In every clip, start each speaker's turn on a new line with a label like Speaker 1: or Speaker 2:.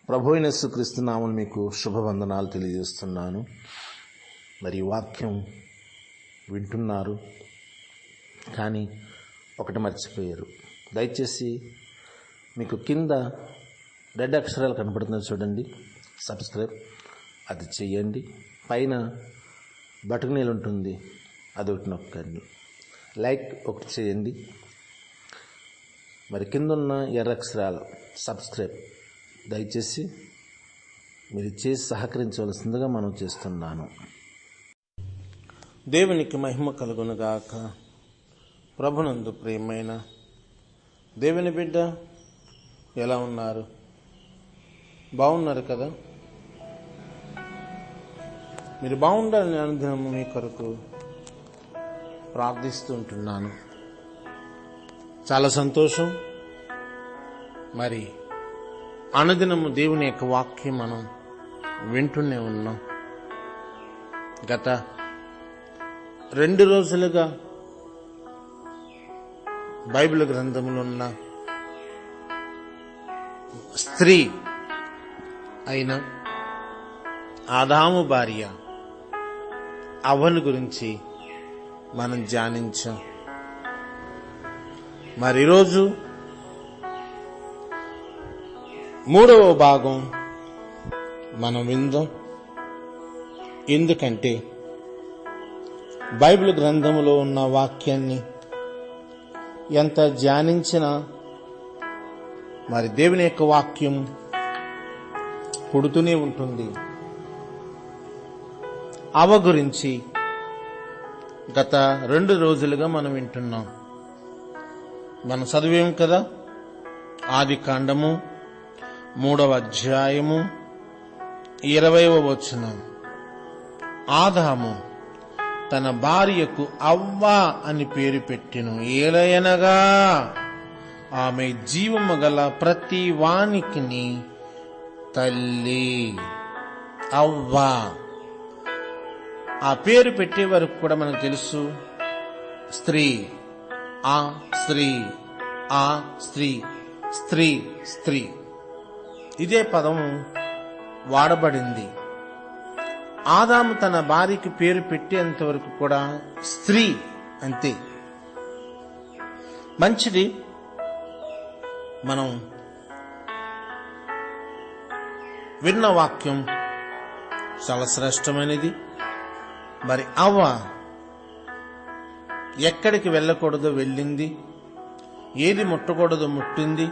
Speaker 1: ప్రభువైన యేసుక్రీస్తు నామమున మీకు శుభవందనాలు తెలియజేస్తున్నాను. మరి వాక్యం వింటున్నారు, కానీ ఒకటి మర్చిపోయారు. దయచేసి మీకు కింద రెడ్ అక్షరాలు కనపడుతుంది చూడండి, సబ్స్క్రైబ్ అది చెయ్యండి. పైన బటన్ ఉంటుంది, అది ఒకటి నొక్కండి. లైక్ ఒకటి చేయండి. మరి కింద ఉన్న ఎర్ర అక్షరాలు సబ్స్క్రైబ్ దయచేసి మీరు చేసి సహకరించవలసిందిగా మనం చేస్తున్నాను. దేవునికి మహిమ కలుగునుగాక. ప్రభునందు ప్రియమైన దేవుని బిడ్డ, ఎలా ఉన్నారు? బాగున్నారు కదా? మీరు బాగుండాలని అనుదినము మీ కొరకు ప్రార్థిస్తూ ఉంటున్నాను. చాలా సంతోషం. మరి అనుదినము దేవుని యొక్క వాక్యం మనం వింటూనే ఉన్నాం. గత 2 రోజులుగా బైబిల్ గ్రంథంలో ఉన్న స్త్రీ అయిన ఆదాము భార్య అవ్వను గురించి మనం ధ్యానించాం. మరి ఈరోజు 3వ భాగం మనం విందాం. ఎందుకంటే బైబిల్ గ్రంథములో ఉన్న వాక్యాన్ని ఎంత ధ్యానించినా మరి దేవుని యొక్క వాక్యం పుడుతూనే ఉంటుంది. అవ్వ గురించి గత 2 రోజులుగా మనం వింటున్నాం. మనం చదివేం కదా, ఆది కాండము 3వ అధ్యాయము 20వ వచనం. ఆదాము తన భార్యకు అవ్వ అని పేరు పెట్టెను, ఏలయనగా ఆమె జీవము గల ప్రతి వానికిని తల్లి. అవ్వ ఆ పేరు పెట్టే వరకు కూడా మనకు తెలుసు, స్త్రీ, ఆ స్త్రీ, ఆ స్త్రీ, స్త్రీ, స్త్రీ, ఇదే పదం వాడబడింది. ఆదాము తన భార్యకి పేరు పెట్టేంత వరకు కూడా స్త్రీ అంతే. మంచిది. మనం విన్న వాక్యం చాలా శ్రేష్టమైనది. మరి అవ్వ ఎక్కడికి వెళ్ళకూడదో వెళ్ళింది, ఏది ముట్టకూడదో ముట్టింది,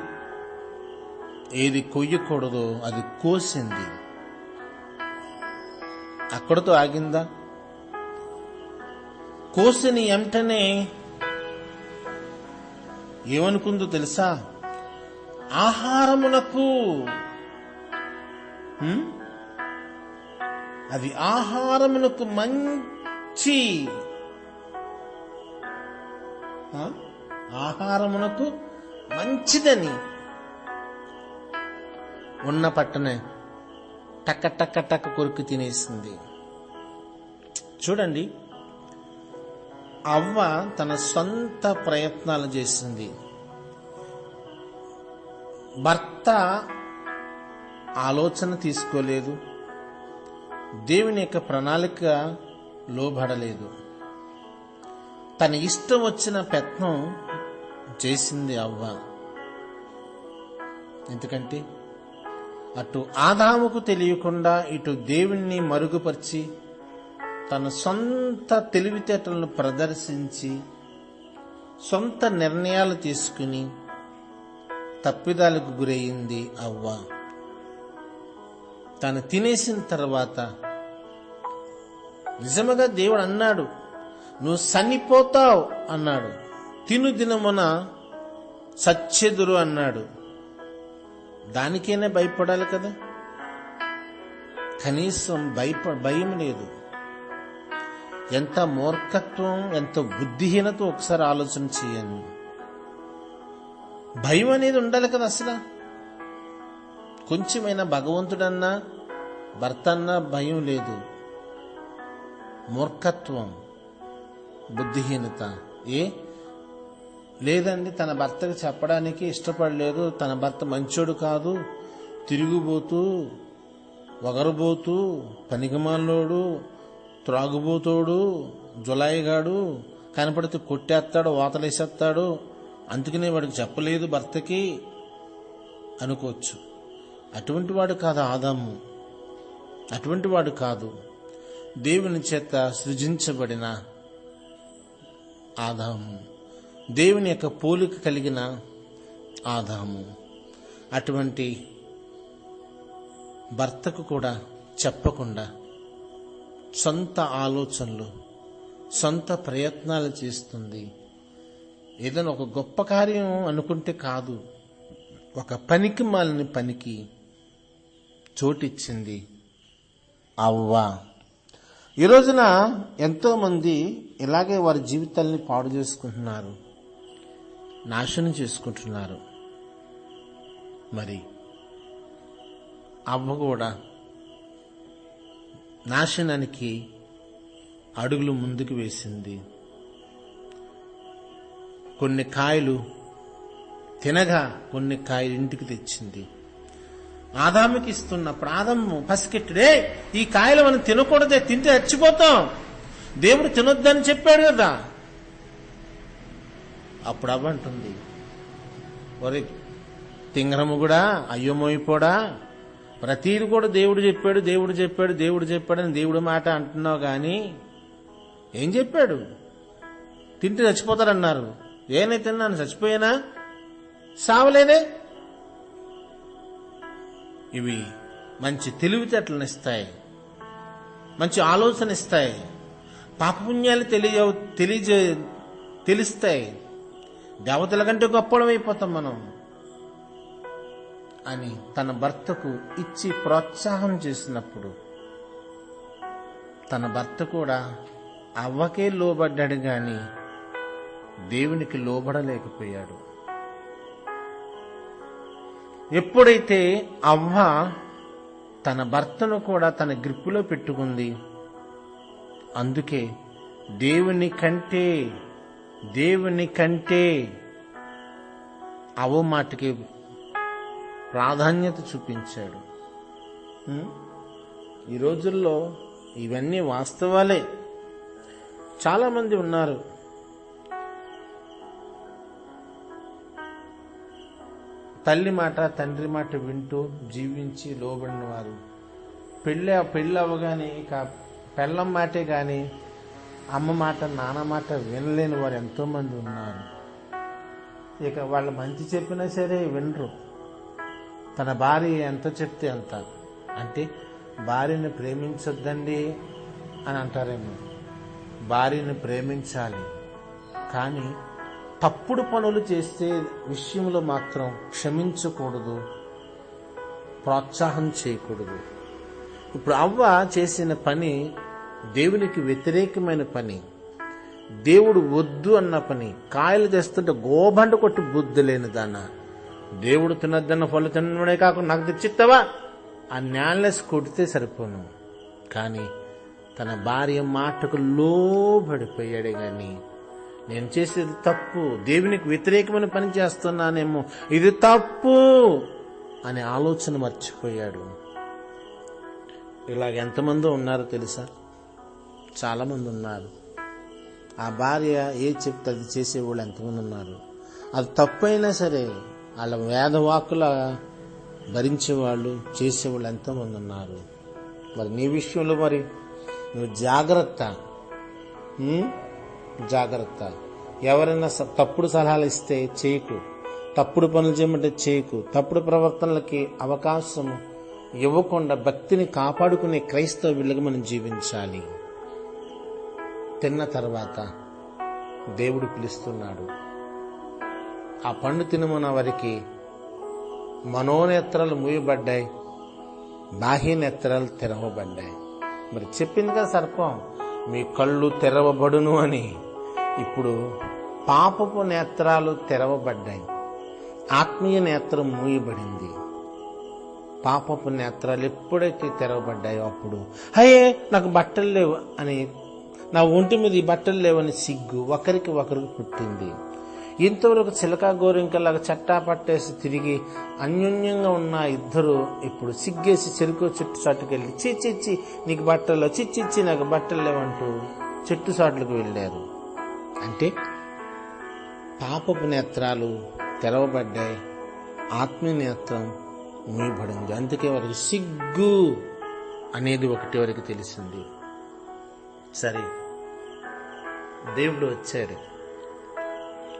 Speaker 1: ఏది కొయ్యకూడదో అది కోసింది. అక్కడితో ఆగిందా? కోసిన వెంటనే ఏమనుకుందో తెలుసా? ఆహారమునకు, అది ఆహారమునకు మంచి, ఆహారమునకు మంచిదని ఉన్న పట్టనే టక్క టక్క టక్క కొరికి తినేసింది. చూడండి, అవ్వ తన సొంత ప్రయత్నాలు చేసింది. భర్త ఆలోచన తీసుకోలేదు, దేవుని యొక్క ప్రణాళిక లోబడలేదు. తన ఇష్టం వచ్చిన ప్రయత్నం చేసింది అవ్వ. ఎందుకంటే అటు ఆదాముకు తెలియకుండా ఇటు దేవుణ్ణి మరుగుపరిచి తన సొంత తెలివితేటలను ప్రదర్శించి సొంత నిర్ణయాలు తీసుకుని తప్పిదాలకు గురయ్యింది అవ్వ. తను తినేసిన తర్వాత నిజముగా దేవుడు అన్నాడు, నువ్వు చనిపోతావు అన్నాడు. తిను దినమున సచ్చెదురు అన్నాడు. దానికైనా భయపడాలి కదా, కనీసం భయం లేదు. ఎంత మూర్ఖత్వం, ఎంత బుద్ధిహీనత ఒకసారి ఆలోచన చేయండి. భయం అనేది ఉండాలి కదా. అసలు కొంచెమైనా భగవంతుడన్నా భర్త అన్నా భయం లేదు. మూర్ఖత్వం, బుద్ధిహీనత. లేదండి, తన భర్తకు చెప్పడానికి ఇష్టపడలేదు, తన భర్త మంచోడు కాదు, తిరుగుబోతూ, వగరబోతూ, పనికిమాలోడు, త్రాగుబోతోడు, జులాయిగాడు, కనపడితే కొట్టేస్తాడు, వాతలేసేస్తాడు, అందుకనే వాడికి చెప్పలేదు భర్తకి అనుకోవచ్చు. అటువంటి వాడు కాదు ఆదాము. అటువంటి వాడు కాదు. దేవుని చేత సృజించబడిన ఆదాము, దేవుని యొక్క పోలిక కలిగిన ఆదాము. అటువంటి భర్తకు కూడా చెప్పకుండా సొంత ఆలోచనలు, సొంత ప్రయత్నాలు చేస్తుంది. ఏదైనా ఒక గొప్ప కార్యం అనుకుంటే కాదు, ఒక పనికి మాలిన పనికి చోటిచ్చింది అవ్వ. ఈ రోజున ఎంతోమంది ఇలాగే వారి జీవితాల్ని పాడు చేసుకుంటున్నారు, నాశనం చేసుకుంటున్నారు. మరి అవ్వ కూడా నాశనానికి అడుగులు ముందుకు వేసింది. కొన్ని కాయలు తినగా కొన్ని కాయలు ఇంటికి తెచ్చింది. ఆదాముకి ఇస్తున్నప్పుడు ఆదాము పసికెట్టుడే, ఈ కాయలు మనం తినకూడదే, తింటే చచ్చిపోతాం, దేవుడు తినొద్దని చెప్పాడు కదా. అప్పుడు అవ్వంటుంది, ఒరే తింగరము కూడా, అయ్యోమోయిపోడా, ప్రతీది కూడా దేవుడు చెప్పాడు దేవుడు చెప్పాడు దేవుడు చెప్పాడని దేవుడి మాట అంటున్నావు కానీ ఏం చెప్పాడు? తింటే చచ్చిపోతారన్నారు. ఏనే తిన్నాను, చచ్చిపోయానా? సావలేదే. ఇవి మంచి తెలివితేటలను ఇస్తాయి, మంచి ఆలోచన ఇస్తాయి, పాపపుణ్యాలు తెలుస్తాయి. దేవతల కంటే గొప్పడం అయిపోతాం మనం అని తన భర్తకు ఇచ్చి ప్రోత్సాహం చేసినప్పుడు తన భర్త కూడా అవ్వకే లోబడ్డాడు గాని దేవునికి లోబడలేకపోయాడు. ఎప్పుడైతే అవ్వ తన భర్తను కూడా తన గ్రిప్పులో పెట్టుకుంది, అందుకే దేవుని కంటే అవ్వ మాటకి ప్రాధాన్యత చూపించాడు. ఈ రోజుల్లో ఇవన్నీ వాస్తవాలే. చాలామంది ఉన్నారు తల్లి మాట తండ్రి మాట వింటూ జీవించి లోబడిన వారు. పెళ్ళి అవ్వగానే ఇక పెళ్ళం మాటే కానీ అమ్మ మాట నాన్న మాట వినలేని వారు ఎంతోమంది ఉన్నారు. ఇక వాళ్ళు మంచి చెప్పినా సరే వినరు. తన భార్య ఎంత చెప్తే అంత, అంటే భార్యను ప్రేమించొద్దండి అని అంటారేమో. భార్యను ప్రేమించాలి, కానీ తప్పుడు పనులు చేసే విషయంలో మాత్రం క్షమించకూడదు, ప్రోత్సాహం చేయకూడదు. ఇప్పుడు అవ్వ చేసిన పని దేవునికి వ్యతిరేకమైన పని, దేవుడు వద్దు అన్న పని. కాయలు తెస్తుంటే గోబండ కొట్టి బుద్ధి లేని దాన్న, దేవుడు తినొద్దన్న పళ్ళు తినడే కాకుండా నాకు తెచ్చిస్తావా ఆ న్యాలెస్ కొడితే సరిపోను. కానీ తన భార్య మాటకు లోబడిపోయాడే గాని నేను చేసేది తప్పు, దేవునికి వ్యతిరేకమైన పని చేస్తున్నానేమో, ఇది తప్పు అనే ఆలోచన మర్చిపోయాడు. ఇలాగ ఎంతమందో ఉన్నారో తెలుసా? చాలా మంది ఉన్నారు. ఆ భార్య ఏ చెప్తే అది చేసేవాళ్ళు ఎంతమంది ఉన్నారు. అది తప్పైనా సరే వాళ్ళ వేదవాక్కుల భరించేవాళ్ళు చేసేవాళ్ళు ఎంతోమంది ఉన్నారు. మరి నీ విషయంలో మరి నువ్వు జాగ్రత్త. ఎవరైనా తప్పుడు సలహాలు ఇస్తే చేయకు, తప్పుడు పనులు చేయమంటే చేయకు, తప్పుడు ప్రవర్తనలకి అవకాశం ఇవ్వకుండా భక్తిని కాపాడుకునే క్రైస్తవ వీళ్ళకి మనం జీవించాలి. తిన్న తర్వాత దేవుడు పిలుస్తున్నాడు. ఆ పండు తినమన్న వారికి మనోనేత్రాలు మూయబడ్డాయి, బాహ్య నేత్రాలు తెరవబడ్డాయి. మరి చెప్పింది కదా సర్పం, మీ కళ్ళు తెరవబడును అని. ఇప్పుడు పాపపు నేత్రాలు తెరవబడ్డాయి, ఆత్మీయ నేత్రం మూయబడింది. పాపపు నేత్రాలు ఎప్పుడైతే తెరవబడ్డాయో అప్పుడు అయ్యే నాకు బట్టలు లేవు అని, నా ఒంటి మీద ఈ బట్టలు లేవని సిగ్గు ఒకరికి ఒకరికి పుట్టింది. ఇంతవరకు చిలక గోరింకలాగా చట్టా పట్టేసి తిరిగి అన్యోన్యంగా ఉన్న ఇద్దరు ఇప్పుడు సిగ్గేసి చెరుకు చెట్టు చాటుకెళ్ళి చిచ్చి నీకు బట్టలు, చిచ్చిచ్చి నాకు బట్టలు లేవంటూ చెట్టు చాట్లకు వెళ్ళారు. అంటే పాపపు నేత్రాలు తెరవబడ్డాయి, ఆత్మీయ నేత్రం మూయబడింది. అందుకే వారికి సిగ్గు అనేది ఒకటి వరకు తెలిసింది. సరే, దేవుడు వచ్చాడు,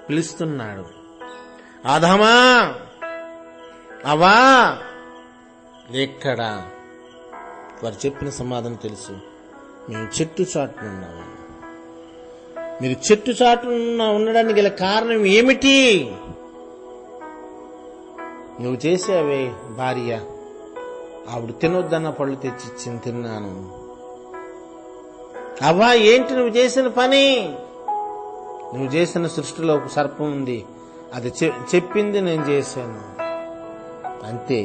Speaker 1: పిలుస్తున్నాడు, ఆదామా అవా ఎక్కడ? వారు చెప్పిన సమాధానం తెలుసు, మేము చెట్టు చాటునున్నాము. మీరు చెట్టు చాటున ఉండడానికి గల కారణం ఏమిటి? నువ్వు చేసావే భార్య, ఆవిడ తినొద్దన్న పళ్ళు తెచ్చి తిన్నాను. అవ్వా, ఏంటి నువ్వు చేసిన పని? నువ్వు చేసిన సృష్టిలో ఒక సర్పం ఉంది, అది చెప్పింది నేను చేశాను. అంతే.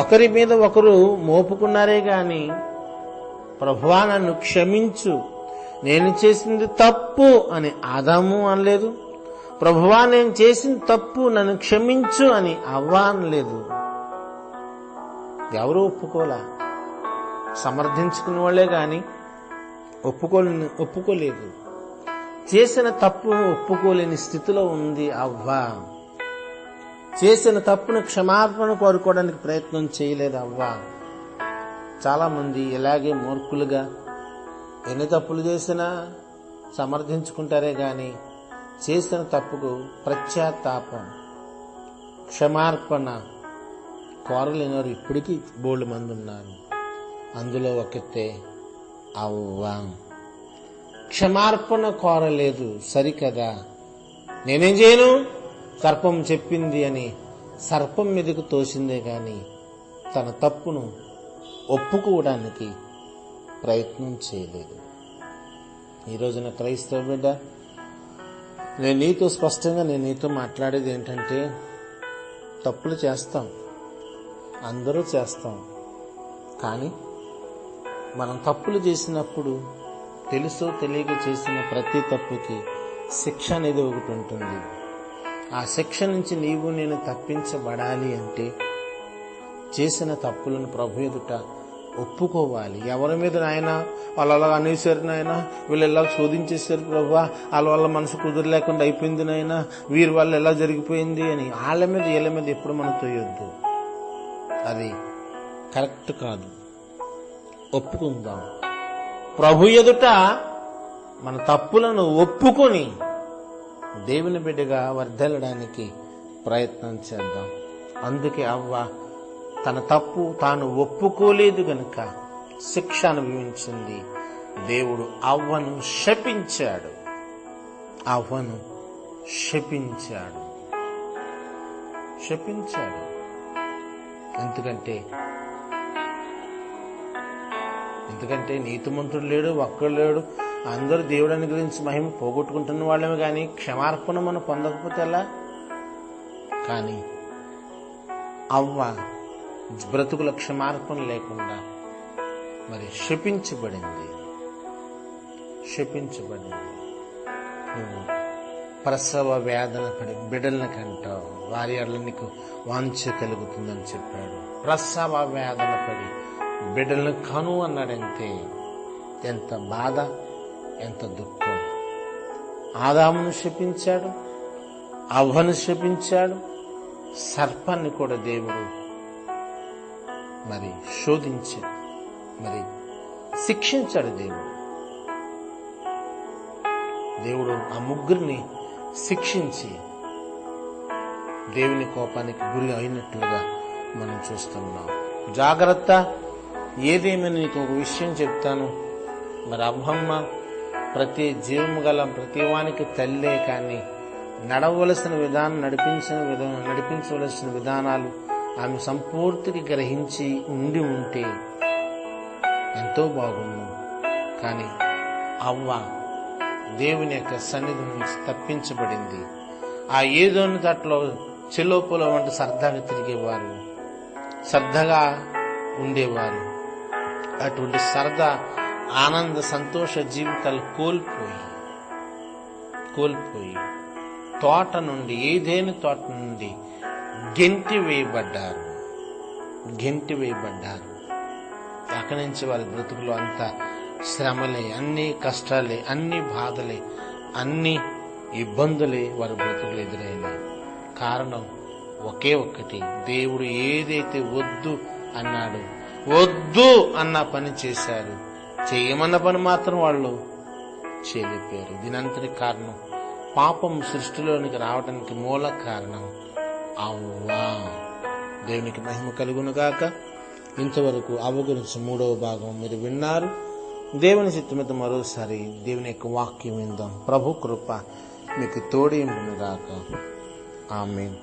Speaker 1: ఒకరి మీద ఒకరు మోపుకున్నారే గాని ప్రభువా నన్ను క్షమించు, నేను చేసింది తప్పు అని ఆదాము అనలేదు. ప్రభువా నేను చేసిన తప్పు, నన్ను క్షమించు అని అవ్వ అనలేదు. ఎవరు ఒప్పుకోలా, సమర్థించుకునే వాళ్ళే గాని ఒప్పుకోలేదు. చేసిన తప్పు ఒప్పుకోలేని స్థితిలో ఉంది అవ్వ. చేసిన తప్పును క్షమాపణ కోరుకోవడానికి ప్రయత్నం చేయలేదు అవ్వ. చాలా మంది ఇలాగే మూర్ఖులుగా ఎన్ని తప్పులు చేసినా సమర్థించుకుంటారే గాని చేసిన తప్పుకు పశ్చాత్తాపం, క్షమార్పణ కోరలేనివారు ఇప్పటికీ బోల్డ్ మంది ఉన్నారు. అందులో ఒకతే అవ్వ. క్షమార్పణ కోరలేదు, సరికదా, నేనేం చేయను, సర్పం చెప్పింది అని సర్పం మీదకు తోసిందే గాని తన తప్పును ఒప్పుకోవడానికి ప్రయత్నం చేయలేదు. ఈ రోజున క్రైస్తవ బిడ్డ, నేను నీతో మాట్లాడేది ఏంటంటే, తప్పులు చేస్తాం, అందరూ చేస్తాం. కానీ మనం తప్పులు చేసినప్పుడు తెలుసో తెలియక చేసిన ప్రతి తప్పుకి శిక్ష అనేది ఒకటి ఉంటుంది. ఆ శిక్ష నుంచి నీవు నేను తప్పించబడాలి అంటే చేసిన తప్పులను ప్రభు ఎదుట ఒప్పుకోవాలి. ఎవరి మీద నాయన వాళ్ళు అలా అనేసారు, నాయన వీళ్ళు ఎలా శోధించేశారు ప్రభువా, వాళ్ళ వల్ల మనసు కుదరలేకుండా అయిపోయింది నాయన, వీరి వల్ల ఎలా జరిగిపోయింది అని వాళ్ళ మీద వీళ్ళ మీద ఎప్పుడు మనం తోయొద్దు. అది కరెక్ట్ కాదు. ఒప్పుకుందాం. ప్రభు ఎదుట మన తప్పులను ఒప్పుకొని దేవుని బిడ్డగా వర్ధిల్లడానికి ప్రయత్నం చేద్దాం. అందుకే అవ్వ తన తప్పు తాను ఒప్పుకోలేదు గనుక శిక్ష అనుభవించింది. దేవుడు అవ్వను శపించాడు. ఎందుకంటే నీతిమంతుడు లేడు, ఒక్కడు లేడు. అందరూ దేవుడిని గురించి మహిమ పోగొట్టుకుంటున్న వాళ్ళమే కానీ క్షమార్పణ మనం పొందకపోతే ఎలా? కానీ అవ్వ బ్రతుకుల క్షమార్పణ లేకుండా మరి శపించబడింది. నువ్వు ప్రసవ వేదన పడి బిడ్డలను కంటావు, వారి వల్ల నీకు వాంఛ కలుగుతుందని చెప్పాడు. ప్రసవ వేదన పడి బిడ్డలను కను అన్నాడంటే ఎంత బాధ, ఎంత దుఃఖం. ఆదామును శపించాడు, అవ్వను శపించాడు, సర్పాన్ని కూడా దేవుడు మరి శోధించి మరి శిక్షించాడు. దేవుడు ఆ ముగ్గురిని శిక్షించి దేవుని కోపానికి గురి అయినట్లుగా మనం చూస్తున్నాం. జాగ్రత్త. ఏదేమైనా నీకు ఒక విషయం చెప్తాను. మరి అవ్వమ్మ ప్రతి జీవము గల ప్రతి వానికి తల్లే, కానీ నడవలసిన విధానం నడిపించవలసిన విధానాలు ఆమె సంపూర్తికి గ్రహించి ఉంటే ఎంతో బాగుండు. కానీ అవ్వ దేవుని యొక్క సన్నిధి నుంచి తప్పించబడింది. ఆ ఏదోని దాంట్లో చెలోపులో వంటి సరదాగా తిరిగేవారు, సరదాగా ఉండేవారు. అటువంటి సరదా, ఆనంద, సంతోష జీవితాలు కోల్పోయి తోట నుండి, ఏదేని తోట నుండి గెంటి వేయబడ్డారు. అక్కడి నుంచి వారి బ్రతుకులు అంతా శ్రమలే, అన్ని కష్టాలే, అన్ని బాధలే, అన్ని ఇబ్బందులే వారి బ్రతుకులు ఎదురైనాయి. కారణం ఒకే ఒక్కటి, దేవుడు ఏదైతే వద్దు అన్నాడు, వద్దు అన్న పని చేశారు. చేయమన్న పని మాత్రం వాళ్ళు చేయలేపారు. దీనంతటి కారణం, పాపం సృష్టిలోనికి రావడానికి మూల కారణం అవ్వ. దేవునికి మహిమ కలుగును గాక. ఇంతవరకు అవ్వ గురించి 3వ భాగం మీరు విన్నారు. దేవుని చిత్తమత మరోసారి దేవుని యొక్క వాక్యం విందాం. ప్రభు కృప మీకు తోడి ఉండును గాక. ఆమేన్.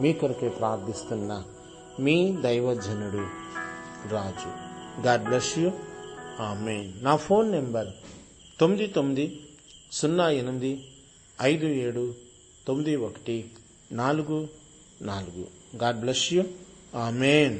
Speaker 1: మీ కొరకే ప్రార్థిస్తున్న మీ దైవజనుడు Raju. God bless you. Amen. నా phone number 9908579144. God bless you. Amen.